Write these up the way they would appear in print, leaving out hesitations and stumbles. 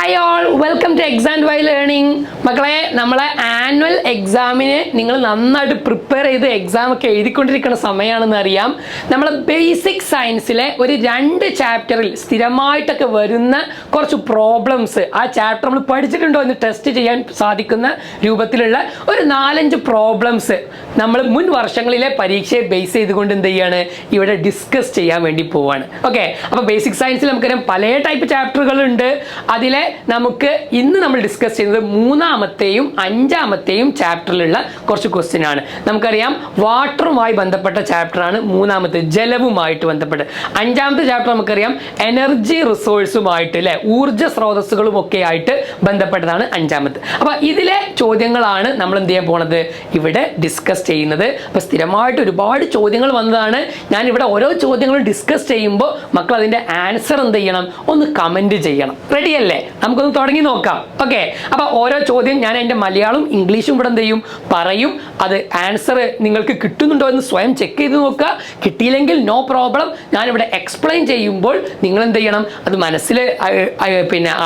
Hi all, welcome to exam Y learning. മക്കളെ, നമ്മളെ annual എക്സാമിന് നിങ്ങൾ നന്നായിട്ട് പ്രിപ്പയർ ചെയ്ത് എക്സാം ഒക്കെ എഴുതിക്കൊണ്ടിരിക്കുന്ന സമയമാണെന്ന് അറിയാം. നമ്മൾ ബേസിക് സയൻസിലെ ഒരു 2 ചാപ്റ്ററിൽ സ്ഥിരമായിട്ടൊക്കെ വരുന്ന കുറച്ച് പ്രോബ്ലംസ് ആ ചാപ്റ്റർ നമ്മൾ പഠിച്ചിട്ടുണ്ടോ എന്ന് ടെസ്റ്റ് ചെയ്യാൻ സാധിക്കുന്ന രൂപത്തിലുള്ള ഒരു 4-5 പ്രോബ്ലംസ് നമ്മൾ മുൻ വർഷങ്ങളിലെ പരീക്ഷയെ ബേസ് ചെയ്തുകൊണ്ട് എന്ത് ചെയ്യാണ് ഇവിടെ ഡിസ്കസ് ചെയ്യാൻ വേണ്ടി പോവാണ്. ഓക്കെ, അപ്പോൾ ബേസിക് സയൻസിൽ നമുക്കറിയാം പല ടൈപ്പ് ചാപ്റ്ററുകളുണ്ട്. അതിലെ നമുക്ക് ഇന്ന് നമ്മൾ ഡിസ്കസ് ചെയ്യുന്നത് 3-ാമത്തെയും 5-ാമത്തെയും ചാപ്റ്ററിലുള്ള കുറച്ച് ക്വസ്റ്റ്യൻ ആണ്. നമുക്കറിയാം വാട്ടറുമായി ബന്ധപ്പെട്ട ചാപ്റ്ററാണ് 3-ാമത്തെ, ജലവുമായിട്ട് ബന്ധപ്പെട്ട്. 5-ാമത്തെ ചാപ്റ്റർ നമുക്കറിയാം എനർജി റിസോഴ്സുമായിട്ട് അല്ലെ, ഊർജ്ജ സ്രോതസ്സുകളും ഒക്കെ ആയിട്ട് ബന്ധപ്പെട്ടതാണ് 5-ാമത്തെ. അപ്പൊ ഇതിലെ ചോദ്യങ്ങളാണ് നമ്മൾ എന്ത് ചെയ്യാൻ പോണത് ഇവിടെ ഡിസ്കസ് ചെയ്യുന്നത്. അപ്പൊ സ്ഥിരമായിട്ട് ഒരുപാട് ചോദ്യങ്ങൾ വന്നതാണ്. ഞാൻ ഇവിടെ ഓരോ ചോദ്യങ്ങളും ഡിസ്കസ് ചെയ്യുമ്പോൾ മക്കൾ അതിന്റെ ആൻസർ എന്ത് ചെയ്യണം, ഒന്ന് കമന്റ് ചെയ്യണം. റെഡി അല്ലേ? നമുക്കൊന്ന് തുടങ്ങി നോക്കാം. ഓക്കെ, അപ്പൊ ഓരോ ചോദ്യം ഞാൻ എൻ്റെ മലയാളം ഇംഗ്ലീഷും ഇവിടെ എന്ത് ചെയ്യും പറയും. അത് ആൻസർ നിങ്ങൾക്ക് കിട്ടുന്നുണ്ടോ എന്ന് സ്വയം ചെക്ക് ചെയ്ത് നോക്കുക. കിട്ടിയില്ലെങ്കിൽ നോ പ്രോബ്ലം, ഞാനിവിടെ എക്സ്പ്ലെയിൻ ചെയ്യുമ്പോൾ നിങ്ങൾ എന്ത് ചെയ്യണം, അത് മനസ്സിൽ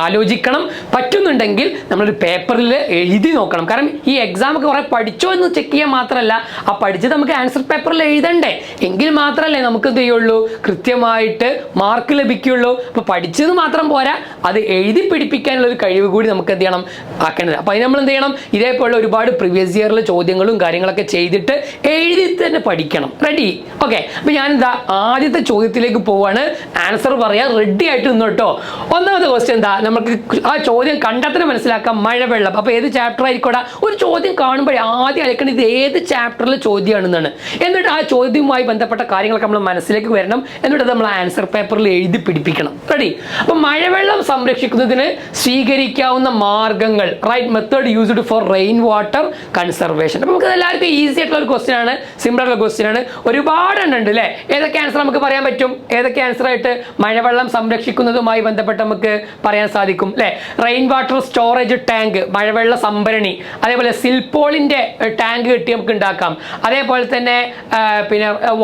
ആലോചിക്കണം. പറ്റുന്നുണ്ടെങ്കിൽ നമ്മളൊരു പേപ്പറിൽ എഴുതി നോക്കണം. കാരണം ഈ എക്സാം ഒക്കെ കുറെ പഠിച്ചോ എന്ന് ചെക്ക് ചെയ്യാൻ മാത്രമല്ല, ആ പഠിച്ചത് നമുക്ക് ആൻസർ പേപ്പറിൽ എഴുതണ്ടേ, എങ്കിൽ മാത്രമല്ലേ നമുക്ക് എന്ത് ചെയ്യുള്ളൂ, കൃത്യമായിട്ട് മാർക്ക് ലഭിക്കുള്ളൂ. അപ്പൊ പഠിച്ചത് മാത്രം പോരാ, അത് എഴുതി പിടിപ്പിക്കാനുള്ള ഒരു കഴിവ് കൂടി നമുക്ക് എന്ത് ചെയ്യണം, ആക്കേണ്ടത്. അപ്പൊ അതിന് നമ്മൾ എന്ത് ചെയ്യണം, ഇതേപോലെ ഒരുപാട് പ്രീവിയസ് ഇയറിലെ ചോദ്യങ്ങളും കാര്യങ്ങളൊക്കെ ചെയ്തിട്ട് എഴുതി തന്നെ പഠിക്കണം. റെഡി? ഓക്കെ, അപ്പൊ ഞാനെന്താ ആദ്യത്തെ ചോദ്യത്തിലേക്ക് പോവാണ്. ആൻസർ പറയാൻ റെഡി ആയിട്ട് നിന്നോട്ടോ. 1-ാമത്തെ ക്വസ്റ്റ്യൻ എന്താ, നമുക്ക് ആ ചോദ്യം കണ്ടാൽ തന്നെ മനസ്സിലാക്കാം, മഴവെള്ളം. അപ്പൊ ഏത് ചാപ്റ്റർ ആയിക്കോട്ടെ, ഒരു ചോദ്യം കാണുമ്പോൾ ആദ്യം അയക്കേണ്ടത് ഇത് ഏത് ചാപ്റ്ററിലെ ചോദ്യമാണെന്നാണ്. എന്നിട്ട് ആ ചോദ്യവുമായി ബന്ധപ്പെട്ട കാര്യങ്ങളൊക്കെ നമ്മൾ മനസ്സിലേക്ക് വരണം. എന്നിട്ട് നമ്മൾ ആൻസർ പേപ്പറിൽ എഴുതി പിടിപ്പിക്കണം. റെഡി? അപ്പൊ മഴവെള്ളം സംരക്ഷിക്കുന്നതിന് സ്വീകരിക്കാവുന്ന മാർഗങ്ങൾ, write method used for rain water conservation. അപ്പൊ നമുക്ക് എല്ലാവർക്കും ഈസി ആയിട്ടുള്ള ഒരു ക്വസ്റ്റ്യൻ ആണ്, സിമ്പിൾ ആയിട്ടുള്ള ക്വസ്റ്റ്യൻ ആണ്. ഒരുപാട് എണ്ണം ഉണ്ട് അല്ലേ? ഏതൊക്കെ ആൻസർ നമുക്ക് പറയാൻ പറ്റും? ഏതൊക്കെ ആൻസർ ആയിട്ട് മഴവെള്ളം സംരക്ഷിക്കുന്നതുമായി ബന്ധപ്പെട്ട് നമുക്ക് പറയാൻ സാധിക്കും അല്ലെ? റെയിൻ വാട്ടർ സ്റ്റോറേജ് ടാങ്ക്, മഴവെള്ള സംഭരണി. അതേപോലെ സിൽപോളിന്റെ ടാങ്ക് കെട്ടി നമുക്ക് ഉണ്ടാക്കാം. അതേപോലെ തന്നെ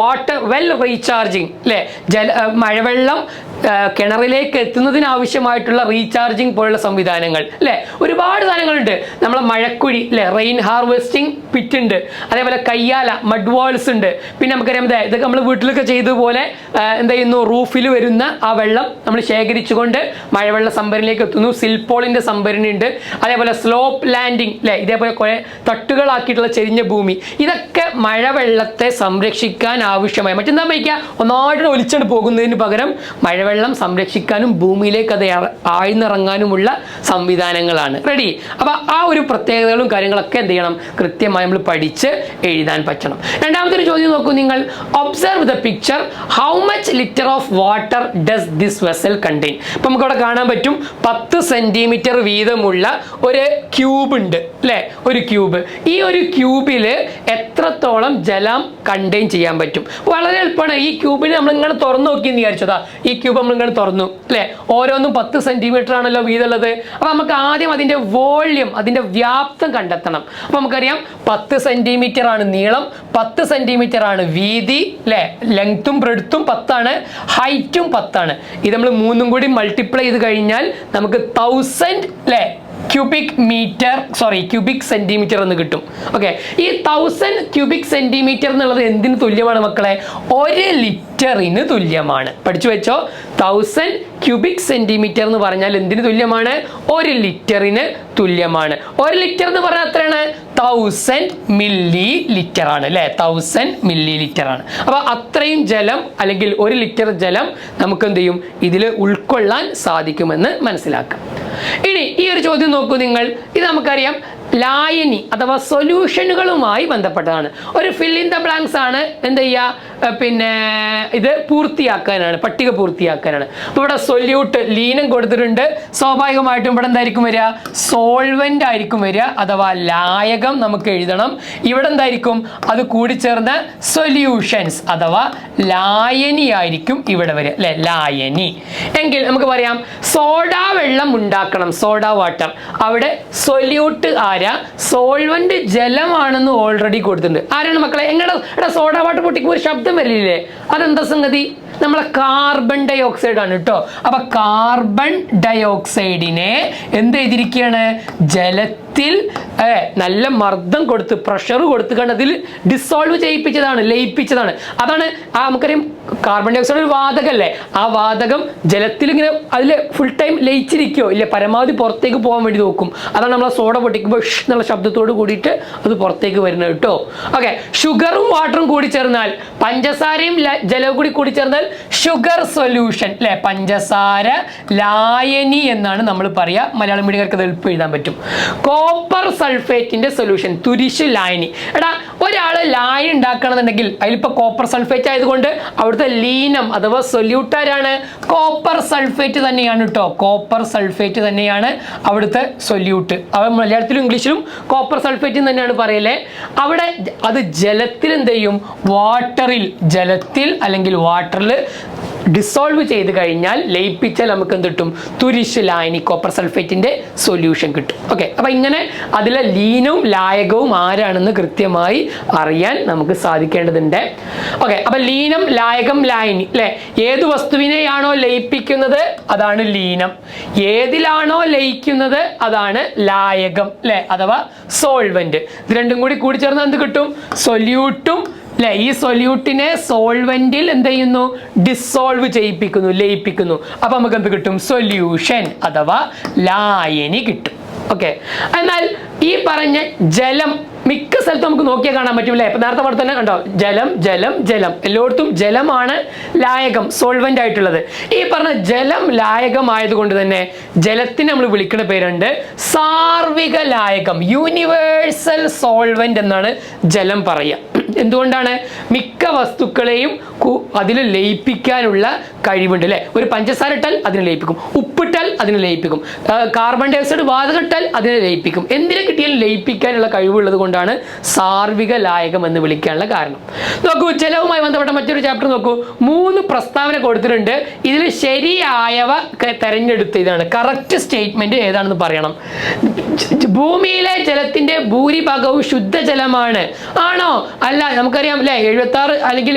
വാട്ടർ വെൽ റീചാർജിങ് അല്ലെ, മഴവെള്ളം കിണറിലേക്ക് എത്തുന്നതിനാവശ്യമായിട്ടുള്ള റീചാർജിങ് പോലുള്ള സംവിധാനങ്ങൾ അല്ലെ. ഒരുപാട് സാധനങ്ങളുണ്ട്. നമ്മളെ മഴക്കുഴി അല്ലെ, റെയിൻ ഹാർവെസ്റ്റിംഗ് പിറ്റ് ഉണ്ട്. അതേപോലെ കയ്യാല, മഡ് വാൾസ് ഉണ്ട്. പിന്നെ നമുക്കറിയാം ഇതൊക്കെ നമ്മൾ വീട്ടിലൊക്കെ ചെയ്തതുപോലെ എന്ത് ചെയ്യുന്നു, റൂഫിൽ വരുന്ന ആ വെള്ളം നമ്മൾ ശേഖരിച്ചുകൊണ്ട് മഴവെള്ള സംഭരണിയിലേക്ക് എത്തുന്നു. സിൽപോളിന്റെ സംഭരണി ഉണ്ട്. അതേപോലെ സ്ലോപ്പ് ലാൻഡിങ് അല്ലെ, ഇതേപോലെ കുറെ തട്ടുകളാക്കിയിട്ടുള്ള ചെരിഞ്ഞ ഭൂമി. ഇതൊക്കെ മഴവെള്ളത്തെ സംരക്ഷിക്കാൻ ആവശ്യമായി മറ്റെന്താ വയ്ക്കുക, ഒന്നായിട്ട് ഒലിച്ചോണ്ട് പോകുന്നതിന് പകരം മഴവെള്ളം സംരക്ഷിക്കാനും ഭൂമിയിലേക്ക് അത് ആഴ്ന്നിറങ്ങാനുമുള്ള സംവിധാനങ്ങളാണ്. റെഡി? അപ്പൊ ആ ഒരു പ്രത്യേകതകളും കാര്യങ്ങളൊക്കെ എന്ത് ചെയ്യണം, കൃത്യമായി നമ്മൾ പഠിച്ച് എഴുതാൻ പറ്റണം. 2-ാമത്തെ ഒരു ചോദ്യം നോക്കൂ നിങ്ങൾ. Observe the picture, how much litre of water does this vessel contain. ഇപ്പൊ നമുക്ക് അവിടെ കാണാൻ പറ്റും 10 സെന്റിമീറ്റർ വീതമുള്ള ഒരു ക്യൂബ് ഉണ്ട് അല്ലെ, ഒരു ക്യൂബ്. ഈ ഒരു ക്യൂബിൽ എത്രത്തോളം ജലം കണ്ടെയ്ൻ ചെയ്യാൻ പറ്റും? വളരെ എളുപ്പമാണ്. ഈ ക്യൂബിന് നമ്മൾ ഇങ്ങനെ തുറന്നു നോക്കി എന്ന് വിചാരിച്ചതാ. ഈ ക്യൂബ് നമ്മൾ ഇങ്ങനെ തുറന്നു അല്ലെ, ഓരോന്നും 10 സെന്റിമീറ്റർ ആണല്ലോ വീതമുള്ളത്. അപ്പൊ നമുക്ക് ആദ്യം അതിന്റെ വോള്യം, അതിന്റെ വ്യാപ്തം കണ്ടെത്തണം. അപ്പൊ നമുക്കറിയാം 10 സെന്റിമീറ്റർ ആണ് നീളം, 10 സെന്റിമീറ്റർ ആണ് വീതി അല്ലെ, ലെങ്ത്തും ബ്രെഡ്ത്തും 10 ആണ്, ഹൈറ്റും 10 ആണ്. ഇത് നമ്മൾ 3ഉം കൂടി മൾട്ടിപ്ലൈ ചെയ്ത് കഴിഞ്ഞാൽ നമുക്ക് 1000 അല്ലെ ക്യൂബിക് സെന്റിമീറ്റർ എന്ന് കിട്ടും. ഓക്കെ, ഈ 1000 ക്യൂബിക് സെന്റിമീറ്റർ എന്നുള്ളത് എന്തിന് തുല്യമാണ് മക്കളെ? 1 ലിറ്ററിന് തുല്യമാണ്. പഠിച്ചു വെച്ചോ, 1000 ക്യൂബിക് സെന്റിമീറ്റർ എന്ന് പറഞ്ഞാൽ എന്തിന് തുല്യമാണ്? 1 ലിറ്ററിന് തുല്യമാണ്. 1 ലിറ്റർ എന്ന് പറഞ്ഞാൽ എത്രയാണ്? 1000 മില്ലി ലിറ്റർ ആണ് അല്ലെ, 1000 മില്ലി ലിറ്റർ ആണ്. അപ്പൊ അത്രയും ജലം അല്ലെങ്കിൽ 1 ലിറ്റർ ജലം നമുക്ക് എന്ത് ചെയ്യും, ഇതിൽ ഉൾക്കൊള്ളാൻ സാധിക്കുമെന്ന് മനസ്സിലാക്കാം. ഇനി ഈ ഒരു ചോദ്യം നോക്കൂ നിങ്ങൾ. ഇത് നമുക്കറിയാം ലായനി അഥവാ സൊല്യൂഷനുകളുമായി ബന്ധപ്പെട്ടതാണ്. ഒരു ഫിൽ ഇൻ ദ ബ്ലാങ്ക്സ് ആണ്. എന്ത് ചെയ്യുക, ഇത് പൂർത്തിയാക്കാനാണ്, പട്ടിക പൂർത്തിയാക്കാനാണ്. അപ്പൊ ഇവിടെ സൊല്യൂട്ട് ലീനം കൊടുത്തിട്ടുണ്ട്. സ്വാഭാവികമായിട്ടും ഇവിടെ എന്തായിരിക്കും വരിക, സോൾവെന്റ് ആയിരിക്കും വരിക, അഥവാ ലായകം നമുക്ക് എഴുതണം. ഇവിടെ എന്തായിരിക്കും, അത് കൂടിച്ചേർന്ന സൊല്യൂഷൻസ് അഥവാ ലായനി ആയിരിക്കും ഇവിടെ വരിക അല്ലെ, ലായനി. എങ്കിൽ നമുക്ക് പറയാം സോഡ വെള്ളം ഉണ്ടാക്കണം, സോഡ വാട്ടർ. അവിടെ സൊല്യൂട്ട് ആരാ, സോൾവെന്റ് ജലമാണെന്ന് ഓൾറെഡി കൊടുത്തിട്ടുണ്ട്. ആരാണ് മക്കളെ? എങ്ങടെ സോഡ വാട്ടർ പൊട്ടിക്കുമ്പോൾ ഒരു ശബ്ദം വരില്ലേ, അതെന്താ സംഗതി? നമ്മളെ കാർബൺ ഡൈ ഓക്സൈഡ് ആണ് കേട്ടോ. അപ്പൊ കാർബൺ ഡൈ ഓക്സൈഡിനെ എന്ത് ചെയ്തിരിക്കുകയാണ്, ജലത്തിൽ നല്ല മർദ്ദം കൊടുത്ത് പ്രഷർ കൊടുത്തുകൊണ്ട് അതിൽ ഡിസോൾവ് ചെയ്യിപ്പിച്ചതാണ്, ലയിപ്പിച്ചതാണ്. അതാണ് നമുക്കറിയാം കാർബൺ ഡൈ ഓക്സൈഡ് ഒരു വാതകമല്ലേ, ആ വാതകം ജലത്തിൽ ഇങ്ങനെ അതിൽ ഫുൾ ടൈം ലയിച്ചിരിക്കോ ഇല്ല, പരമാവധി പുറത്തേക്ക് പോകാൻ വേണ്ടി നോക്കും. അതാണ് നമ്മൾ സോഡ പൊട്ടിക്കുമ്പോൾ എന്നുള്ള ശബ്ദത്തോട് കൂടിയിട്ട് അത് പുറത്തേക്ക് വരുന്നത് കേട്ടോ. ഓക്കെ, ഷുഗറും വാട്ടറും കൂടി ചേർന്നാൽ, പഞ്ചസാരയും ജലവും കൂടി ചേർന്നാൽ ഷുഗർ സൊല്യൂഷൻ അല്ലെ, പഞ്ചസാര ലായനി എന്നാണ് നമ്മൾ പറയുക. മലയാളം മീഡിയക്കാർക്ക് അത് എളുപ്പം എഴുതാൻ പറ്റും. കോപ്പർ സൾഫേറ്റിന്റെ സൊല്യൂഷൻ, തുരിശ് ലായനി. എടാ ഒരാൾ ലായനി ഉണ്ടാക്കണമെന്നുണ്ടെങ്കിൽ അതിലിപ്പോൾ കോപ്പർ സൾഫേറ്റ് ആയതുകൊണ്ട് അവിടുത്തെ ലീനം അഥവാ സൊല്യൂട്ടാരാണ്, കോപ്പർ സൾഫേറ്റ് തന്നെയാണ് കേട്ടോ. കോപ്പർ സൾഫേറ്റ് തന്നെയാണ് അവിടുത്തെ സൊല്യൂട്ട്. അവ മലയാളത്തിലും ഇംഗ്ലീഷിലും കോപ്പർ സൾഫേറ്റ് തന്നെയാണ് പറയലേ. അവിടെ അത് ജലത്തിൽ എന്ത് ചെയ്യും, ജലത്തിൽ അല്ലെങ്കിൽ വാട്ടറിൽ ഡിസോൾവ് ചെയ്ത് കഴിഞ്ഞാൽ, ലയിപ്പിച്ചാൽ നമുക്ക് എന്ത് കിട്ടും, തുരിശ് ലായനി, കോപ്പർ സൾഫേറ്റിന്റെ സൊല്യൂഷൻ കിട്ടും. ഓക്കെ, അപ്പൊ ഇങ്ങനെ അതിലെ ലീനവും ലായകവും ആരാണെന്ന് കൃത്യമായി അറിയാൻ നമുക്ക് സാധിക്കേണ്ടതുണ്ട്. ഓക്കെ, അപ്പൊ ലീനം, ലായകം, ലായനി അല്ലെ, ഏത് വസ്തുവിനെയാണോ ലയിപ്പിക്കുന്നത് അതാണ് ലീനം, ഏതിലാണോ ലയിക്കുന്നത് അതാണ് ലായകം അല്ലെ, അഥവാ സോൾവെന്റ്. ഇത് രണ്ടും കൂടി ചേർന്ന് എന്ത് കിട്ടും, സൊല്യൂട്ടും അല്ലെ. ഈ സൊല്യൂട്ടിനെ സോൾവെന്റിൽ എന്ത് ചെയ്യുന്നു, ഡിസോൾവ് ചെയ്യിപ്പിക്കുന്നു, ലയിപ്പിക്കുന്നു. അപ്പൊ നമുക്ക് എന്ത് കിട്ടും, സൊല്യൂഷൻ അഥവാ ലായനി കിട്ടും. ഓക്കെ, എന്നാൽ ഈ പറഞ്ഞ ജലം മിക്ക സ്ഥലത്തും നമുക്ക് നോക്കിയാൽ കാണാൻ പറ്റും അല്ലേ. ഇപ്പൊ നേരത്തെ പോലെ തന്നെ കണ്ടോ, ജലം ജലം ജലം, എല്ലായിടത്തും ജലമാണ് ലായകം, സോൾവെന്റ് ആയിട്ടുള്ളത്. ഈ പറഞ്ഞ ജലം ലായകം ആയതുകൊണ്ട് തന്നെ ജലത്തിന് നമ്മൾ വിളിക്കുന്ന പേരുണ്ട് സാർവിക ലായകം, യൂണിവേഴ്സൽ സോൾവെന്റ് എന്നാണ് ജലം പറയുക. എന്തുകൊണ്ടാണ്, മിക്ക വസ്തുക്കളെയും അതിൽ ലയിപ്പിക്കാനുള്ള കഴിവുണ്ട് അല്ലെ. ഒരു പഞ്ചസാര ഇട്ടാൽ അതിനെ ലയിപ്പിക്കും, ഉപ്പിട്ടാൽ അതിനെ ലയിപ്പിക്കും, കാർബൺ ഡൈ ഓക്സൈഡ് വാതകം ഇട്ടാൽ അതിനെ ലയിപ്പിക്കും. എന്തിനെ കിട്ടിയാലും ലയിപ്പിക്കാനുള്ള കഴിവുള്ളത് കൊണ്ടാണ് സാർവിക ലായകം എന്ന് വിളിക്കാനുള്ള കാരണം. നോക്കൂ, ജലവുമായി ബന്ധപ്പെട്ട മറ്റൊരു ചാപ്റ്റർ നോക്കൂ. 3 പ്രസ്താവന കൊടുത്തിട്ടുണ്ട്. ഇതിൽ ശരിയായവ തെരഞ്ഞെടുത്ത് ഇതാണ് കറക്റ്റ് സ്റ്റേറ്റ്മെന്റ് ഏതാണെന്ന് പറയണം. ഭൂമിയിലെ ജലത്തിന്റെ ഭൂരിഭാഗവും ശുദ്ധജലമാണ്. ആണോ? അല്ല, നമുക്കറിയാം അല്ലെ, 76 അല്ലെങ്കിൽ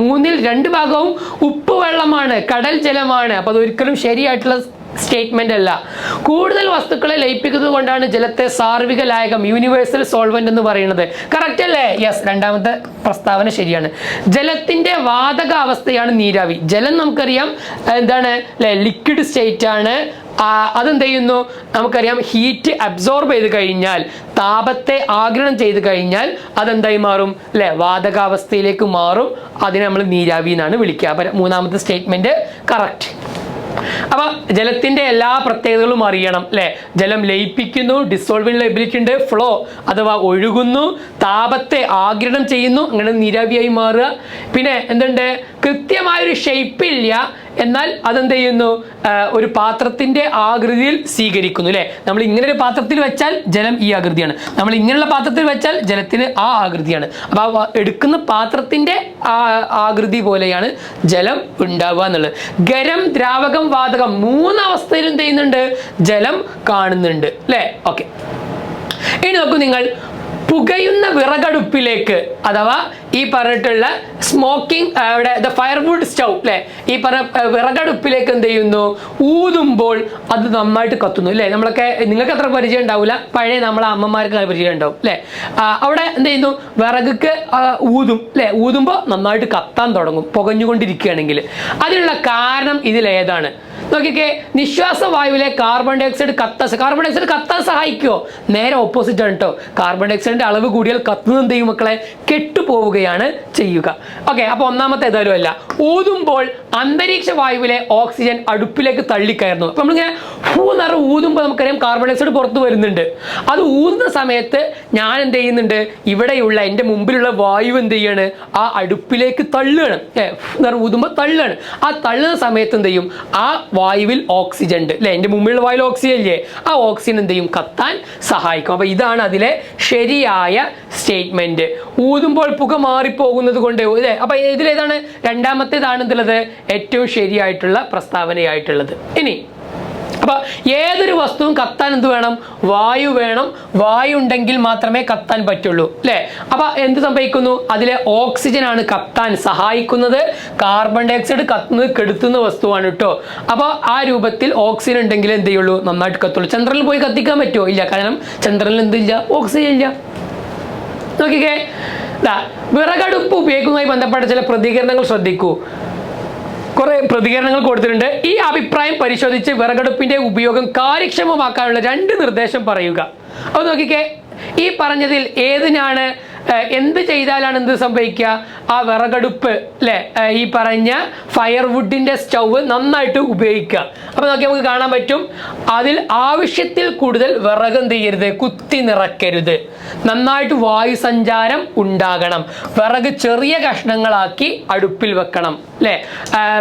3ൽ 2 ഭാഗവും ഉപ്പ് വെള്ളമാണ്, കടൽ ജലമാണ്. അപ്പൊ അതൊരിക്കലും ശരിയായിട്ടുള്ള സ്റ്റേറ്റ്മെന്റ് അല്ല. കൂടുതൽ വസ്തുക്കളെ ലയിപ്പിക്കുന്നത് കൊണ്ടാണ് ജലത്തെ സാർവിക ലായകം, യൂണിവേഴ്സൽ സോൾവെന്റ് എന്ന് പറയുന്നത്. കറക്റ്റ് അല്ലേ? യെസ്, രണ്ടാമത്തെ പ്രസ്താവന ശരിയാണ്. ജലത്തിന്റെ വാതക അവസ്ഥയാണ് നീരാവി. ജലം നമുക്കറിയാം എന്താണ് അല്ലെ, ലിക്വിഡ് സ്റ്റേറ്റ് ആണ്. അതെന്ത് ചെയ്യുന്നു, നമുക്കറിയാം ഹീറ്റ് അബ്സോർബ് ചെയ്ത് കഴിഞ്ഞാൽ, താപത്തെ ആഗിരണം ചെയ്ത് കഴിഞ്ഞാൽ അതെന്തായി മാറും അല്ലെ, വാതകാവസ്ഥയിലേക്ക് മാറും. അതിനെ നമ്മൾ നീരാവി എന്നാണ് വിളിക്കുക. അപ്പൊ 3ാമത്തെ സ്റ്റേറ്റ്മെന്റ് കറക്റ്റ്. അപ്പൊ ജലത്തിന്റെ എല്ലാ പ്രത്യേകതകളും അറിയണം അല്ലെ. ജലം ലയിപ്പിക്കുന്നു, ഡിസോൾവിംഗ് എബിലിറ്റി ഉണ്ട്, ഫ്ലോ അഥവാ ഒഴുകുന്നു, താപത്തെ ആഗിരണം ചെയ്യുന്നു, അങ്ങനെ നീരാവിയായി മാറുക. പിന്നെ എന്തുണ്ട്, കൃത്യമായൊരു ഷേപ്പില്ല, എന്നാൽ അതെന്ത് ചെയ്യുന്നു, ഒരു പാത്രത്തിന്റെ ആകൃതിയിൽ സ്വീകരിക്കുന്നു അല്ലെ. നമ്മൾ ഇങ്ങനെ ഒരു പാത്രത്തിൽ വെച്ചാൽ ജലം ഈ ആകൃതിയാണ്, നമ്മൾ ഇങ്ങനെയുള്ള പാത്രത്തിൽ വെച്ചാൽ ജലത്തിന് ആ ആകൃതിയാണ്. അപ്പൊ എടുക്കുന്ന പാത്രത്തിന്റെ ആകൃതി പോലെയാണ് ജലം ഉണ്ടാവുക എന്നുള്ളത്. ഖരം, ദ്രാവകം, വാതകം 3 അവസ്ഥയിലും എന്ത് ചെയ്യുന്നുണ്ട്, ജലം കാണുന്നുണ്ട് അല്ലെ. ഓക്കെ, ഇനി നോക്കൂ നിങ്ങൾ, പുകയുന്ന വിറകടുപ്പിലേക്ക് അഥവാ ഈ പറഞ്ഞിട്ടുള്ള സ്മോക്കിംഗ് ഫയർവുഡ് സ്റ്റൗ അല്ലെ, ഈ പറഞ്ഞ വിറകടുപ്പിലേക്ക് എന്ത് ചെയ്യുന്നു, ഊതുമ്പോൾ അത് നന്നായിട്ട് കത്തുന്നു അല്ലെ. നമ്മളൊക്കെ, നിങ്ങൾക്ക് അത്ര പരിചയം ഉണ്ടാവില്ല, പഴയ നമ്മളെ അമ്മമാർക്ക് പരിചയം ഉണ്ടാവും അല്ലെ. അവിടെ എന്ത് ചെയ്യുന്നു, വിറക് ഊതും അല്ലെ, ഊതുമ്പോൾ നന്നായിട്ട് കത്താൻ തുടങ്ങും പുകഞ്ഞുകൊണ്ടിരിക്കുകയാണെങ്കിൽ. അതിനുള്ള കാരണം ഇതിലേതാണ് നോക്കിക്കേ. നിശ്വാസവായുവിലെ കാർബൺ ഡൈ ഓക്സൈഡ് കത്താൻ സഹായിക്കുമോ? നേരെ ഓപ്പോസിറ്റ് ആണ് കേട്ടോ. കാർബൺ ഡൈ ഓക്സൈഡിന്റെ അളവ് കൂടിയാൽ കത്തുന്നത് എന്ത് ചെയ്യും മക്കളെ, കെട്ടുപോവുകയാണ് ചെയ്യുക. ഓക്കെ, അപ്പൊ 1ാമത്തെ ഏതായാലും അല്ല. ഊതുമ്പോൾ അന്തരീക്ഷ വായുവിലെ ഓക്സിജൻ അടുപ്പിലേക്ക് തള്ളിക്കയറുന്നു. അപ്പൊ നമ്മളിങ്ങനെ ഊതുമ്പോൾ നമുക്കറിയാം കാർബൺ ഡൈ ഓക്സൈഡ് പുറത്ത് വരുന്നുണ്ട്. അത് ഊതുന്ന സമയത്ത് ഞാൻ എന്ത് ചെയ്യുന്നുണ്ട്, ഇവിടെയുള്ള എൻ്റെ മുമ്പിലുള്ള വായു എന്ത് ചെയ്യാണ്, ആ അടുപ്പിലേക്ക് തള്ളുകയാണ്. ഊതുമ്പോൾ തള്ളുകയാണ്. ആ തള്ളുന്ന സമയത്ത് എന്ത് ചെയ്യും, ആ വായുവിൽ ഓക്സിജൻ ഉണ്ട് അല്ലെ, എൻ്റെ മുമ്പിലുള്ള വായുവിൽ ഓക്സിജൻ ഇല്ലേ, ആ ഓക്സിജൻ എന്ത് ചെയ്യും, കത്താൻ സഹായിക്കും. അപ്പൊ ഇതാണ് അതിലെ ശരിയായ സ്റ്റേറ്റ്മെന്റ്. ഊതുമ്പോൾ പുക മാറിപ്പോകുന്നത് കൊണ്ട് അല്ലേ. അപ്പൊ ഇതിലേതാണ്, 2ാമത്തേതാണ് എന്തുള്ളത്, ഏറ്റവും ശരിയായിട്ടുള്ള പ്രസ്താവനയായിട്ടുള്ളത്. ഇനി അപ്പൊ ഏതൊരു വസ്തുവും കത്താൻ എന്ത് വേണം? വായു വേണം. വായു ഉണ്ടെങ്കിൽ മാത്രമേ കത്താൻ പറ്റുള്ളൂ അല്ലെ? അപ്പൊ എന്ത് സംഭവിക്കുന്നു? അതിലെ ഓക്സിജൻ ആണ് കത്താൻ സഹായിക്കുന്നത്. കാർബൺ ഡൈ ഓക്സൈഡ് കത്തുന്നത് കെടുത്തുന്ന വസ്തുവാണ് കേട്ടോ. അപ്പൊ ആ രൂപത്തിൽ ഓക്സിജൻ ഉണ്ടെങ്കിൽ എന്ത് ചെയ്യുള്ളൂ? നന്നായിട്ട് കത്തുള്ളൂ. ചന്ദ്രനിൽ പോയി കത്തിക്കാൻ പറ്റുമോ? ഇല്ല. കാരണം ചന്ദ്രനിൽ എന്തില്ല? ഓക്സിജൻ ഇല്ല. നോക്കിക്കേ, വിറകടുപ്പ് ഉപയോഗിക്കുന്നതുമായി ബന്ധപ്പെട്ട ചില പ്രതികരണങ്ങൾ ശ്രദ്ധിക്കൂ. കുറെ പ്രതികരണങ്ങൾ കൊടുത്തിട്ടുണ്ട്. ഈ അഭിപ്രായം പരിശോധിച്ച് വിറകടുപ്പിന്റെ ഉപയോഗം കാര്യക്ഷമമാക്കാനുള്ള 2 നിർദ്ദേശം പറയുക. അത് നോക്കിക്കേ, ഈ പറഞ്ഞതിൽ ഏതിനാണ് എന്ത് ചെയ്താലാണ് എന്ത് സംഭവിക്കുക? ആ വിറകടുപ്പ് അല്ലെ, ഈ പറഞ്ഞ ഫയർവുഡിന്റെ സ്റ്റൗവ് നന്നായിട്ട് ഉപയോഗിക്കുക. അപ്പൊ നോക്കി നമുക്ക് കാണാൻ പറ്റും, അതിൽ ആവശ്യത്തിൽ കൂടുതൽ വിറക് എന്ത് ചെയ്യരുത്? കുത്തി നിറയ്ക്കരുത്. നന്നായിട്ട് വായു സഞ്ചാരം ഉണ്ടാകണം. വിറക് ചെറിയ കഷ്ണങ്ങളാക്കി അടുപ്പിൽ വെക്കണം അല്ലെ.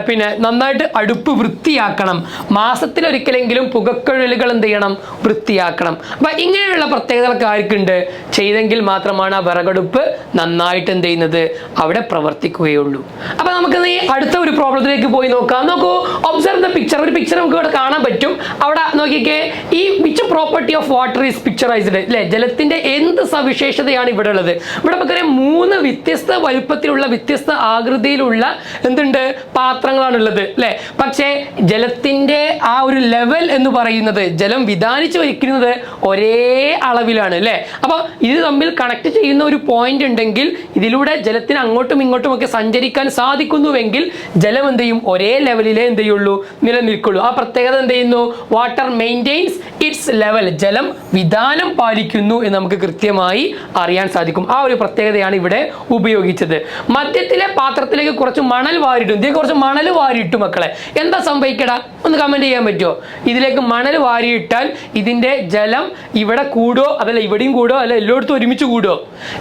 പിന്നെ നന്നായിട്ട് അടുപ്പ് വൃത്തിയാക്കണം. മാസത്തിലൊരിക്കലെങ്കിലും പുകക്കുഴലുകൾ എന്ത് ചെയ്യണം? വൃത്തിയാക്കണം. അപ്പൊ ഇങ്ങനെയുള്ള പ്രത്യേകതകളൊക്കെ ആർക്കുണ്ട്? ചെയ്തെങ്കിൽ മാത്രമാണ് ആ വിറകടുപ്പ് നന്നായിട്ട് എന്ത് ചെയ്യുന്നത്? അവിടെ പ്രവർത്തിക്കുകയുള്ളൂ. അപ്പൊ നമുക്ക് ഈ അടുത്ത ഒരു പ്രോബ്ലത്തിലേക്ക് പോയി നോക്കാം. നോക്കൂ, ഒബ്സർവ് ദ പിക്ചർ. ഒരു പിക്ചർ നമുക്ക് ഇവിടെ കാണാൻ പറ്റും. അവിടെ നോക്കിക്കേ, ഈ which property of water is picturised അല്ലെ? ജലത്തിന്റെ എന്ത് സവിശേഷതയാണ് ഇവിടെ ഉള്ളത്? ഇവിടെ നമുക്കറിയാം 3 വ്യത്യസ്ത വലുപ്പത്തിലുള്ള വ്യത്യസ്ത ആകൃതിയിലുള്ള എന്തുണ്ട്? പാത്രങ്ങളാണ് ഉള്ളത് അല്ലെ? പക്ഷേ ജലത്തിന്റെ ആ ഒരു ലെവൽ എന്ന് പറയുന്നത്, ജലം വിധാനിച്ചു വയ്ക്കുന്നത് ഒരേ അളവിലാണ് അല്ലെ? അപ്പൊ ഇത് തമ്മിൽ കണക്ട് ചെയ്യുന്ന ഒരു പോയിന്റ് ഉണ്ടെങ്കിൽ ഇതിലൂടെ ജലത്തിന് അങ്ങോട്ടും ഇങ്ങോട്ടും ഒക്കെ സഞ്ചരിക്കാൻ സാധിക്കുന്നുവെങ്കിൽ ജലം എന്ത് ചെയ്യും? ഒരേ ലെവലിലേ എന്ത് ചെയ്യുള്ളൂ? നിലനിൽക്കുള്ളൂ. ആ പ്രത്യേകത എന്ത് ചെയ്യുന്നു? Water maintains it's level. ജലം വിധാനം പാലിക്കുന്നു എന്ന് നമുക്ക് കൃത്യമായി അറിയാൻ സാധിക്കും. ആ ഒരു പ്രത്യേകതയാണ് ഇവിടെ ഉപയോഗിച്ചത്. മധ്യത്തിലെ പാത്രത്തിലേക്ക് കുറച്ച് മണൽ വാരിയിട്ടു. ഇതിലേക്ക് കുറച്ച് മണൽ വാരിയിട്ടു മക്കളെ. എന്താ സംഭവിക്കടാ? ഒന്ന് കമന്റ് ചെയ്യാൻ പറ്റുമോ? ഇതിലേക്ക് മണൽ വാരിയിട്ടാൽ ഇതിന്റെ ജലം ഇവിടെ കൂടോ അതല്ല ഇവിടെയും കൂടോ അല്ല എല്ലായിടത്തും ഒരുമിച്ച് കൂടോ?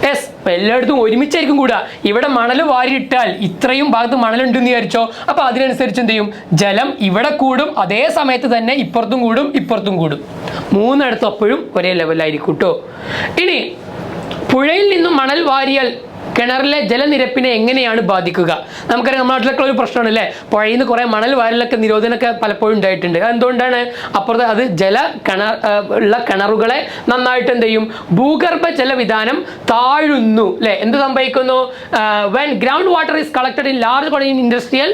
യെസ്, എല്ലായിടത്തും ഒരുമിച്ചായിരിക്കും കൂടുക. ഇവിടെ മണൽ വാരിയിട്ടാൽ ഇത്രയും ഭാഗത്ത് മണലുണ്ടെന്ന് വിചാരിച്ചോ, അപ്പൊ അതിനനുസരിച്ച് എന്ത് ചെയ്യും? ജലം ഇവിടെ കൂടും. അതേ സമയത്ത് തന്നെ ഇപ്പുറത്തും കൂടും ഇപ്പുറത്തും കൂടും. 3 ഇടത്തും അപ്പോഴും ഒരേ ലെവലായിരിക്കും കേട്ടോ. ഇനി പുഴയിൽ നിന്നും മണൽ വാരിയാൽ കിണറിലെ ജലനിരപ്പിനെ എങ്ങനെയാണ് ബാധിക്കുക? നമുക്കറിയാം, നമ്മുടെ നാട്ടിലൊക്കെ ഒരു പ്രശ്നമാണ് അല്ലേ? പുഴയിൽ നിന്ന് കുറെ മണൽ വാരലൊക്കെ നിരോധനമൊക്കെ പലപ്പോഴും ഉണ്ടായിട്ടുണ്ട്. എന്തുകൊണ്ടാണ്? അപ്പുറത്ത് അത് ഉള്ള കിണറുകളെ നന്നായിട്ട് എന്ത് ചെയ്യും? ഭൂഗർഭ ജലവിധാനം താഴുന്നു അല്ലെ? എന്ത് സംഭവിക്കുന്നു? When ground water is collected in large quantity in industrial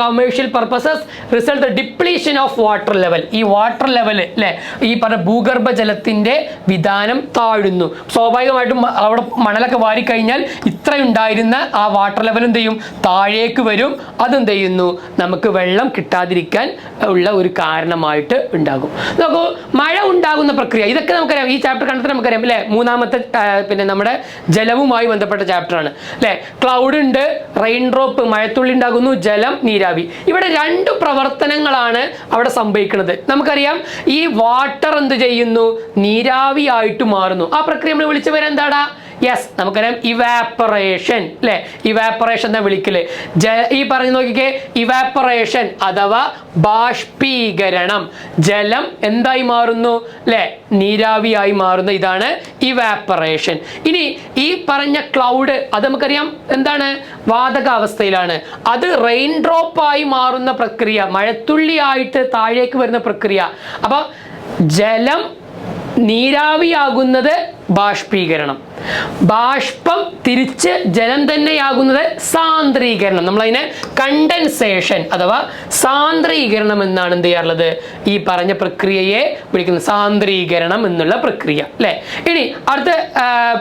commercial purposes result the depletion of water level. ഈ വാട്ടർ ലെവൽ അല്ലെ, ഈ പറഞ്ഞ ഭൂഗർഭ ജലത്തിന്റെ വിധാനം താഴുന്നു. സ്വാഭാവികമായിട്ടും അവിടെ മണലൊക്കെ വാരിക്കഴിഞ്ഞാൽ ഇത്രയുണ്ടായിരുന്ന ആ വാട്ടർ ലെവൽ എന്ത് ചെയ്യും? താഴേക്ക് വരും. അതെന്ത് ചെയ്യുന്നു? നമുക്ക് വെള്ളം കിട്ടാതിരിക്കാൻ ഉള്ള ഒരു കാരണമായിട്ട് ഉണ്ടാകും. നോക്കൂ, മഴ ഉണ്ടാകുന്ന പ്രക്രിയ, ഇതൊക്കെ നമുക്കറിയാം. ഈ ചാപ്റ്റർ കണ്ടിട്ട് നമുക്കറിയാം അല്ലെ? 3ാമത്തെ പിന്നെ നമ്മുടെ ജലവുമായി ബന്ധപ്പെട്ട ചാപ്റ്റർ ആണ് അല്ലെ? ക്ലൗഡ് ഉണ്ട്, റെയിൻ ഡ്രോപ്പ് മഴത്തുള്ളി ഉണ്ടാകുന്നു, ജലം, നീരാവി. ഇവിടെ 2 പ്രവർത്തനങ്ങളാണ് അവിടെ സംഭവിക്കുന്നത്. നമുക്കറിയാം, ഈ വാട്ടർ എന്ത് ചെയ്യുന്നു? നീരാവി ആയിട്ട് മാറുന്നു. ആ പ്രക്രിയ നമ്മൾ വിളിച്ചു വരാൻ എന്താടാ? യെസ്, നമുക്കറിയാം ഇവാപ്പറേഷൻ അല്ലെ? ഇവാപ്പറേഷൻ എന്നാ വിളിക്കല്. ഈ പറഞ്ഞു നോക്കിക്കേ, ഇവാപ്പറേഷൻ അഥവാ ബാഷ്പീകരണം. ജലം എന്തായി മാറുന്നു അല്ലെ? നീരാവിയായി മാറുന്നു. ഇതാണ് ഇവാപ്പറേഷൻ. ഇനി ഈ പറഞ്ഞ ക്ലൗഡ്, അത് നമുക്കറിയാം എന്താണ്? വാതകാവസ്ഥയിലാണ്. അത് റെയിൻ ഡ്രോപ്പ് ആയി മാറുന്ന പ്രക്രിയ, മഴത്തുള്ളിയായിട്ട് താഴേക്ക് വരുന്ന പ്രക്രിയ. അപ്പൊ ജലം നീരാവിയാകുന്നത് ബാഷ്പീകരണം, ബാഷ്പം തിരിച്ച് ജലം തന്നെയാകുന്നത് സാന്ദ്രീകരണം. നമ്മളതിനെ കണ്ടൻസേഷൻ അഥവാ സാന്ദ്രീകരണം എന്നാണ് എന്ത് ചെയ്യാറുള്ളത്? ഈ പറഞ്ഞ പ്രക്രിയയെ വിളിക്കുന്നത് സാന്ദ്രീകരണം എന്നുള്ള പ്രക്രിയ അല്ലെ? ഇനി അടുത്ത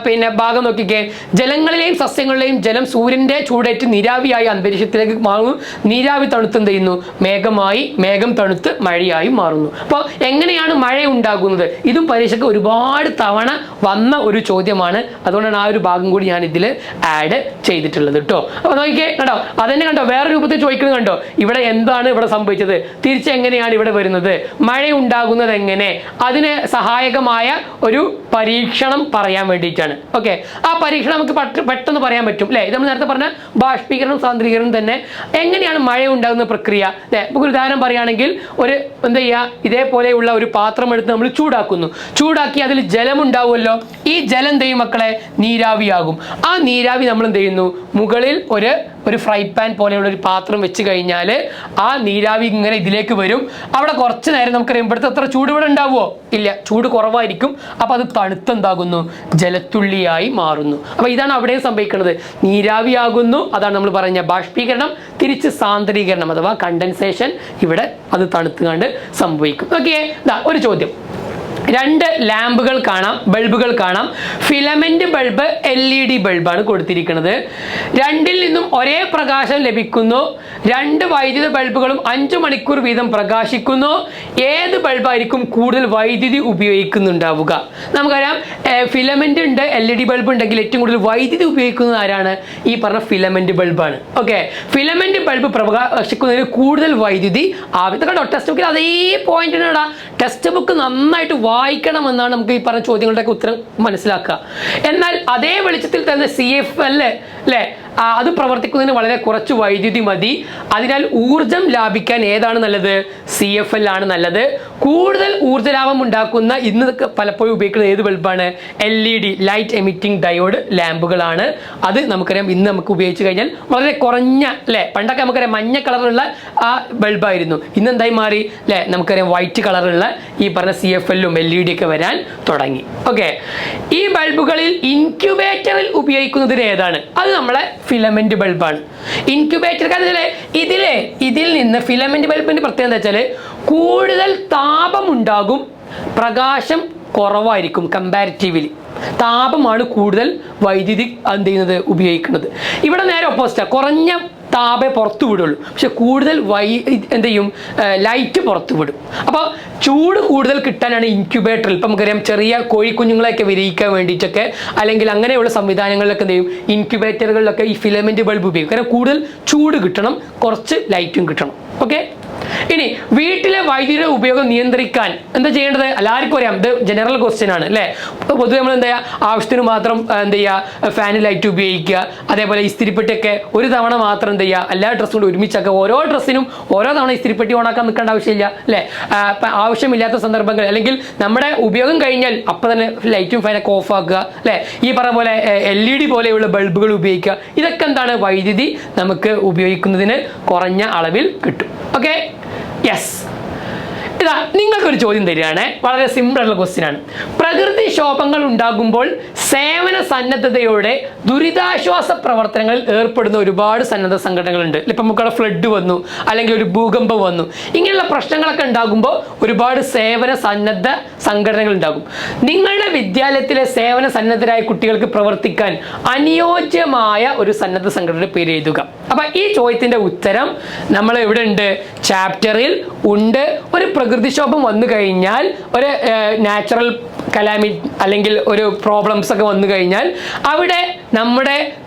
പിന്നെ ഭാഗം നോക്കിക്കേ. ജലങ്ങളിലെയും സസ്യങ്ങളിലെയും ജലം സൂര്യന്റെ ചൂടേറ്റ് നീരാവിയായി അന്തരീക്ഷത്തിലേക്ക് മാറുന്നു. നീരാവി തണുത്ത് എന്ത് ചെയ്യുന്നു? മേഘം തണുത്ത് മഴയായി മാറുന്നു. അപ്പോൾ എങ്ങനെയാണ് മഴ ഉണ്ടാകുന്നത്? ഇതും പരീക്ഷയ്ക്ക് ഒരുപാട് തവണ വന്ന ഒരു ചോദ്യമാണ്. അതുകൊണ്ടാണ് ആ ഒരു ഭാഗം കൂടി ഞാൻ ഇതിൽ ആഡ് ചെയ്തിട്ടുള്ളത് കേട്ടോ. അപ്പൊ നോക്കിക്കേ, കണ്ടോ? അതെന്നെ കണ്ടോ? വേറെ രൂപത്തിൽ ചോദിക്കുന്നത് കണ്ടോ? ഇവിടെ എന്താണ് ഇവിടെ സംഭവിച്ചത്? തിരിച്ചെങ്ങനെയാണ് ഇവിടെ വരുന്നത്? മഴ ഉണ്ടാകുന്നത് എങ്ങനെ? അതിന് സഹായകമായ ഒരു പരീക്ഷണം പറയാൻ വേണ്ടിയിട്ടാണ്. ഓക്കെ, ആ പരീക്ഷണം നമുക്ക് പെട്ടെന്ന് പറയാൻ പറ്റും അല്ലെ? ഇത് നമ്മൾ നേരത്തെ പറഞ്ഞ ബാഷ്പീകരണം സാന്ദ്രീകരണം തന്നെ. എങ്ങനെയാണ് മഴ ഉണ്ടാകുന്ന പ്രക്രിയ അല്ലെ? നമുക്ക് ഉദാഹരണം പറയുകയാണെങ്കിൽ, ഒരു എന്താ ചെയ്യുക? ഇതേപോലെയുള്ള ഒരു പാത്രം എടുത്ത് നമ്മൾ ചൂടാക്കുന്നു. ചൂടാക്കി അതിൽ ജലം ഉണ്ടാവുമല്ലോ. ഈ ജലം എന്ത് ചെയ്യും മക്കളെ? മക്കളെ? നീരാവിയാകും. ആ നീരാവി നമ്മൾ എന്ത് ചെയ്യുന്നു? മുകളിൽ ഒരു ഫ്രൈ പാൻ പോലെയുള്ള ഒരു പാത്രം വെച്ച് കഴിഞ്ഞാൽ ആ നീരാവി ഇങ്ങനെ ഇതിലേക്ക് വരും. അവിടെ കുറച്ച് നേരം നമുക്കറിയാം ഇവിടുത്തെ അത്ര ചൂട് ഇവിടെ ഉണ്ടാവുമോ? ഇല്ല, ചൂട് കുറവായിരിക്കും. അപ്പൊ അത് തണുത്തെന്താകുന്നു? ജലത്തുള്ളിയായി മാറുന്നു. അപ്പൊ ഇതാണ് അവിടെയും സംഭവിക്കുന്നത്. നീരാവിയാകുന്നു, അതാണ് നമ്മൾ പറഞ്ഞ ബാഷ്പീകരണം. തിരിച്ച് സാന്ദ്രീകരണം അഥവാ കണ്ടൻസേഷൻ, ഇവിടെ അത് തണുത്തുകൊണ്ട് സംഭവിക്കും. ഓക്കെ, ഒരു ചോദ്യം. 2 ലാമ്പുകൾ കാണാം, ബൾബുകൾ കാണാം. ഫിലമെന്റ് ബൾബ്, LED ബൾബാണ് കൊടുത്തിരിക്കുന്നത്. രണ്ടിൽ നിന്നും ഒരേ പ്രകാശം ലഭിക്കുന്നു. 2 വൈദ്യുത ബൾബുകളും 5 മണിക്കൂർ വീതം പ്രകാശിക്കുന്നു. ഏത് ബൾബായിരിക്കും കൂടുതൽ വൈദ്യുതി ഉപയോഗിക്കുന്നുണ്ടാവുക? നമുക്കറിയാം ഫിലമെന്റ് ഉണ്ട്, LED ബൾബ് ഉണ്ടെങ്കിൽ ഏറ്റവും കൂടുതൽ വൈദ്യുതി ഉപയോഗിക്കുന്നത് ആരാണ്? ഈ പറഞ്ഞ ഫിലമെന്റ് ബൾബാണ്. ഓക്കെ, ഫിലമെന്റ് ബൾബ് പ്രകാശിക്കുന്നതിന് കൂടുതൽ വൈദ്യുതി ആവശ്യമുണ്ടോ? ടെക്സ്റ്റ് ബുക്കിൽ അതേ പോയിന്റിനാടാ. ടെക്സ്റ്റ് ബുക്ക് നന്നായിട്ട് വായിക്കണമെന്നാണ് നമുക്ക് ഈ പറഞ്ഞ ചോദ്യങ്ങളുടെ ഉത്തരം മനസ്സിലാക്കുക. എന്നാൽ അതേ വെളിച്ചത്തിൽ തന്നെ CFL അല്ലേ, അത് പ്രവർത്തിക്കുന്നതിന് വളരെ കുറച്ച് വൈദ്യുതി മതി. അതിനാൽ ഊർജം ലാഭിക്കാൻ ഏതാണ് നല്ലത്? CFL ആണ് നല്ലത്. കൂടുതൽ ഊർജ്ജലാഭം ഉണ്ടാക്കുന്ന ഇന്ന് പലപ്പോഴും ഉപയോഗിക്കുന്ന ഏത് ബൾബാണ്? LED, ലൈറ്റ് എമിറ്റിംഗ് ഡയോഡ് ലാമ്പുകളാണ്. അത് നമുക്കറിയാം ഇന്ന് നമുക്ക് ഉപയോഗിച്ച് കഴിഞ്ഞാൽ വളരെ കുറഞ്ഞ അല്ലേ. പണ്ടൊക്കെ നമുക്കറിയാം മഞ്ഞ കളറുള്ള ആ ബൾബായിരുന്നു. ഇന്ന് എന്തായി മാറി അല്ലേ? നമുക്കറിയാം വൈറ്റ് കളറുള്ള ഈ പറഞ്ഞ CFL-ഉം LED ഒക്കെ വരാൻ തുടങ്ങി. ഓക്കെ, ഈ ബൾബുകളിൽ ഇൻക്യുബേറ്ററിൽ ഉപയോഗിക്കുന്നതിന് ഏതാണ്? അത് നമ്മളെ ഫിലമെന്റ് ബൾബാണ്. ഇൻക്യുബേറ്റർ ഇതിൽ നിന്ന് ഫിലമെന്റ് ബൾബിന്റെ പ്രത്യേകത എന്താ വെച്ചാൽ കൂടുതൽ താപമുണ്ടാകും, പ്രകാശം കുറവായിരിക്കും. കമ്പാരിറ്റീവ്ലി താപമാണ് കൂടുതൽ വൈദ്യുതി എന്ത് ചെയ്യുന്നത് ഉപയോഗിക്കുന്നത്. ഇവിടെ നേരെ ഓപ്പോസിറ്റാണ്. കുറഞ്ഞ താപേ പുറത്തു വിടുള്ളൂ, പക്ഷെ കൂടുതൽ എന്ത് ചെയ്യും? ലൈറ്റ് പുറത്തു വിടും. അപ്പോൾ ചൂട് കൂടുതൽ കിട്ടാനാണ് ഇൻക്യുബേറ്ററിൽ. ഇപ്പം നമുക്കറിയാം ചെറിയ കോഴിക്കുഞ്ഞുങ്ങളെയൊക്കെ വിരിയിക്കാൻ വേണ്ടിയിട്ടൊക്കെ അല്ലെങ്കിൽ അങ്ങനെയുള്ള സംവിധാനങ്ങളിലൊക്കെ എന്ത് ചെയ്യും? ഇൻക്യുബേറ്ററുകളിലൊക്കെ ഈ ഫിലമെന്റ് ബൾബ് ഉപയോഗിക്കും. കാരണം കൂടുതൽ ചൂട് കിട്ടണം, കുറച്ച് ലൈറ്റും കിട്ടണം. ഓക്കെ, ഇനി വീട്ടിലെ വൈദ്യുതി ഉപയോഗം നിയന്ത്രിക്കാൻ എന്താ ചെയ്യേണ്ടത്? എല്ലാവർക്കും അറിയാം, ഇത് ജനറൽ ക്വസ്റ്റ്യൻ ആണ് അല്ലേ. പൊതുവെ നമ്മൾ എന്താ ചെയ്യുക? ആവശ്യത്തിന് മാത്രം എന്ത് ചെയ്യുക? ഫാന് ലൈറ്റ് ഉപയോഗിക്കുക. അതേപോലെ ഇസ്തിരിപ്പെട്ടിയൊക്കെ ഒരു തവണ മാത്രം എന്ത് ചെയ്യുക? എല്ലാ ഡ്രസ്സും കൊണ്ട് ഒരുമിച്ചൊക്കെ ഓരോ ഡ്രസ്സിനും ഓരോ തവണ ഇസ്തിരിപ്പെട്ടി ഓണാക്കാൻ നിൽക്കേണ്ട ആവശ്യമില്ല അല്ലേ. ആവശ്യമില്ലാത്ത സന്ദർഭങ്ങൾ അല്ലെങ്കിൽ നമ്മുടെ ഉപയോഗം കഴിഞ്ഞാൽ അപ്പം തന്നെ ലൈറ്റും ഫാനൊക്കെ ഓഫ് ആക്കുക അല്ലേ. ഈ പറഞ്ഞ പോലെ LED പോലെയുള്ള ബൾബുകൾ ഉപയോഗിക്കുക. ഇതൊക്കെ എന്താണ്? വൈദ്യുതി നമുക്ക് ഉപയോഗിക്കുന്നതിന് കുറഞ്ഞ അളവിൽ കിട്ടും. Okay, yes. ഇതാ നിങ്ങൾക്കൊരു ചോദ്യം തരികയാണ്. വളരെ സിമ്പിൾ ആയിട്ടുള്ള ക്വസ്റ്റ്യൻ ആണ്. പ്രകൃതിക്ഷോഭങ്ങൾ ഉണ്ടാകുമ്പോൾ സേവന സന്നദ്ധതയോടെ ദുരിതാശ്വാസ പ്രവർത്തനങ്ങളിൽ ഏർപ്പെടുന്ന ഒരുപാട് സന്നദ്ധ സംഘടനകളുണ്ട്. ഇപ്പം നമുക്കവിടെ ഫ്ലഡ് വന്നു, അല്ലെങ്കിൽ ഒരു ഭൂകമ്പം വന്നു, ഇങ്ങനെയുള്ള പ്രശ്നങ്ങളൊക്കെ ഉണ്ടാകുമ്പോൾ ഒരുപാട് സേവന സന്നദ്ധ സംഘടനകൾ ഉണ്ടാകും. നിങ്ങളുടെ വിദ്യാലയത്തിലെ സേവന സന്നദ്ധരായ കുട്ടികൾക്ക് പ്രവർത്തിക്കാൻ അനുയോജ്യമായ ഒരു സന്നദ്ധ സംഘടനയുടെ പേര് എഴുതുക. അപ്പൊ ഈ ചോദ്യത്തിന്റെ ഉത്തരം നമ്മൾ എവിടെ ഉണ്ട്? ചാപ്റ്ററിൽ ഉണ്ട്. ഒരു പ്രകൃതിക്ഷോഭം വന്നു കഴിഞ്ഞാൽ, ഒരു നാച്ചുറൽ കലാമിറ്റി അല്ലെങ്കിൽ ഒരു പ്രോബ്ലംസ് ഒക്കെ വന്നു കഴിഞ്ഞാൽ അവിടെ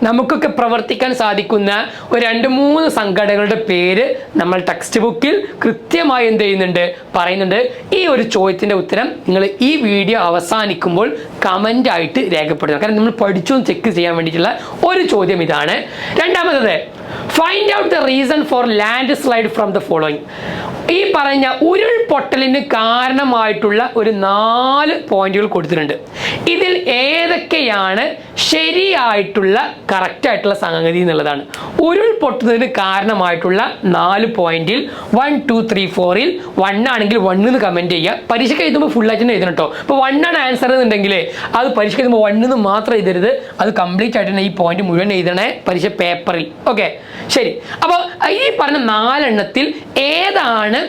നമുക്കൊക്കെ പ്രവർത്തിക്കാൻ സാധിക്കുന്ന ഒരു 2-3 സംഘടനകളുടെ പേര് നമ്മൾ ടെക്സ്റ്റ് ബുക്കിൽ കൃത്യമായി എന്ത് ചെയ്യുന്നുണ്ട്? പറയുന്നുണ്ട്. ഈ ഒരു ചോദ്യത്തിന്റെ ഉത്തരം നിങ്ങൾ ഈ വീഡിയോ അവസാനിക്കുമ്പോൾ കമന്റ് ആയിട്ട് രേഖപ്പെടുത്തുക. കാരണം നമ്മൾ പഠിച്ചു ചെക്ക് ചെയ്യാൻ വേണ്ടിയിട്ടുള്ള ഒരു ചോദ്യം ഇതാണ്. രണ്ടാമത്തത്, find out the reason for land slide from the following. ഈ പറഞ്ഞ ഉരുൾപൊട്ടലിന് കാരണമായിട്ടുള്ള ഒരു 4 പോയിന്റുകൾ കൊടുത്തിട്ടുണ്ട്. ഇതിൽ ഏതൊക്കെയാണ് ശരിയായിട്ടുള്ള കറക്റ്റ് ആയിട്ടുള്ള സംഗതി എന്നുള്ളതാണ്. ഉരുൾപൊട്ടുന്നതിന് കാരണമായിട്ടുള്ള 4 പോയിന്റിൽ 1, 2, 3, 4ൽ 1 ആണെങ്കിൽ 1 എന്ന് കമന്റ് ചെയ്യുക. പരീക്ഷയ്ക്ക് എഴുതുമ്പോൾ ഫുൾ ആയിട്ട് എഴുതണം കേട്ടോ. ഇപ്പോൾ 1 ആണ് ആൻസർ എന്നുണ്ടെങ്കിൽ അത് പരീക്ഷയ്ക്ക് എഴുതുമ്പോൾ 1 എന്ന് മാത്രം എഴുതരുത്, അത് കംപ്ലീറ്റ് ആയിട്ട് തന്നെ ഈ പോയിന്റ് മുഴുവൻ എഴുതണേ പരീക്ഷ പേപ്പറിൽ. ഓക്കെ, ശരി. അപ്പോൾ ഈ പറഞ്ഞ 4 എണ്ണത്തിൽ ഏതാണ്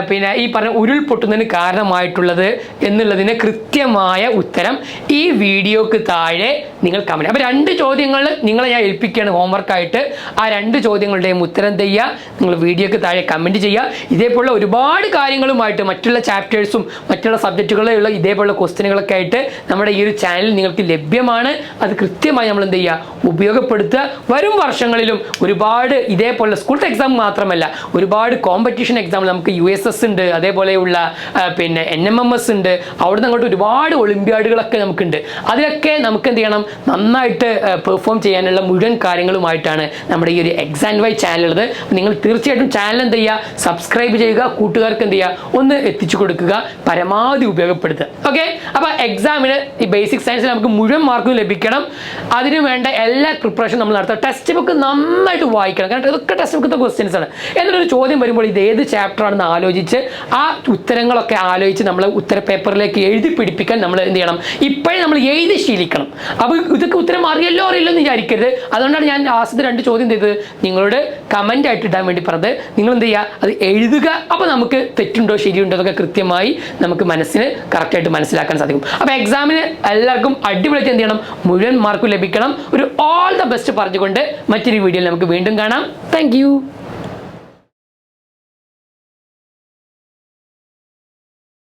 പിന്നെ ഈ പറഞ്ഞ ഉരുൾപൊട്ടുന്നതിന് കാരണമായിട്ടുള്ളത് എന്നുള്ളതിന് കൃത്യമായ ഉത്തരം ഈ വീഡിയോക്ക് താഴെ നിങ്ങൾ കമന്റ്. അപ്പോൾ 2 ചോദ്യങ്ങൾ നിങ്ങളെ ഞാൻ ഏൽപ്പിക്കുകയാണ് ഹോംവർക്കായിട്ട്. ആ 2 ചോദ്യങ്ങളുടെയും ഉത്തരം ചെയ്യുക, നിങ്ങൾ വീഡിയോക്ക് താഴെ കമന്റ് ചെയ്യുക. ഇതേപോലുള്ള ഒരുപാട് കാര്യങ്ങളുമായിട്ട് മറ്റുള്ള ചാപ്റ്റേഴ്സും മറ്റുള്ള സബ്ജക്റ്റുകളിലുള്ള ഇതേപോലുള്ള ക്വസ്റ്റ്യനുകളൊക്കെ ആയിട്ട് നമ്മുടെ ഈ ഒരു ചാനൽ നിങ്ങൾക്ക് ലഭ്യമാണ്. അത് കൃത്യമായി നമ്മൾ എന്ത് ചെയ്യുക? ഉപയോഗപ്പെടുത്തുക. വരും വർഷങ്ങളിലും ഒരുപാട് ഇതേപോലുള്ള സ്കൂൾ എക്സാം മാത്രമല്ല ഒരുപാട് കോമ്പറ്റീഷൻ എക്സാമ്പിൾ നമുക്ക് USS ഉണ്ട്, അതേപോലെയുള്ള പിന്നെ NMMS ഉണ്ട്, അവിടുന്ന് അങ്ങോട്ട് ഒരുപാട് ഒളിമ്പ്യാഡുകളൊക്കെ നമുക്കുണ്ട്. അതിലൊക്കെ നമുക്ക് എന്ത് ചെയ്യണം, നന്നായിട്ട് പെർഫോം ചെയ്യാനുള്ള മുഴുവൻ കാര്യങ്ങളുമായിട്ടാണ് നമ്മുടെ ഈ ഒരു Exam&Y ചാനൽ ഉള്ളത്. നിങ്ങൾ തീർച്ചയായിട്ടും ചാനൽ എന്ത് ചെയ്യുക, സബ്സ്ക്രൈബ് ചെയ്യുക, കൂട്ടുകാർക്ക് എന്ത് ചെയ്യുക, ഒന്ന് എത്തിച്ചു കൊടുക്കുക, പരമാവധി ഉപയോഗപ്പെടുത്തുക. ഓക്കെ, അപ്പോൾ എക്സാമിന് ഈ ബേസിക് സയൻസിൽ നമുക്ക് മുഴുവൻ മാർക്കും ലഭിക്കണം. അതിന് വേണ്ട എല്ലാ പ്രിപ്പറേഷൻ നമ്മൾ നടത്തുക. ടെക്സ്റ്റ് ബുക്ക് നന്നായിട്ട് വായിക്കണം, കാരണം ഇതൊക്കെ ടെക്സ്റ്റ് ബുക്കത്തെ ക്വസ്റ്റ്യൻസ് ആണ്. എന്നൊരു ചോദ്യം വരുമ്പോൾ ഇത് ഏത് ചാപ്റ്റർ ആണെന്ന് ആലോചിച്ച് ആ ഉത്തരങ്ങളൊക്കെ ആലോചിച്ച് നമ്മൾ ഉത്തര പേപ്പറിലേക്ക് എഴുതി പിടിപ്പിക്കാൻ നമ്മൾ എന്ത് ചെയ്യണം, ഇപ്പോഴേ നമ്മൾ എഴുതി ശീലിക്കണം. അപ്പോൾ ഇതൊക്കെ ഉത്തരം അറിയല്ലോ എന്ന് വിചാരിക്കരുത്. അതുകൊണ്ടാണ് ഞാൻ ലാസ്റ്റ് 2 ചോദ്യം ചെയ്തത് നിങ്ങളോട് കമൻ്റ് ആയിട്ട് ഇടാൻ വേണ്ടി പറഞ്ഞത്. നിങ്ങൾ എന്ത് ചെയ്യുക, അത് എഴുതുക. അപ്പോൾ നമുക്ക് തെറ്റുണ്ടോ ശരിയുണ്ടോ എന്നൊക്കെ കൃത്യമായി നമുക്ക് മനസ്സിന് കറക്റ്റായിട്ട് മനസ്സിലാക്കാൻ സാധിക്കും. അപ്പോൾ എക്സാമിന് എല്ലാവർക്കും അടിപൊളിയായിട്ട് എന്ത് ചെയ്യണം, മുഴുവൻ മാർക്കും ലഭിക്കണം. ഒരു ഓൾ ദ ബെസ്റ്റ് പറഞ്ഞുകൊണ്ട് മറ്റൊരു വീഡിയോയിൽ നമുക്ക് വീണ്ടും കാണാം. താങ്ക്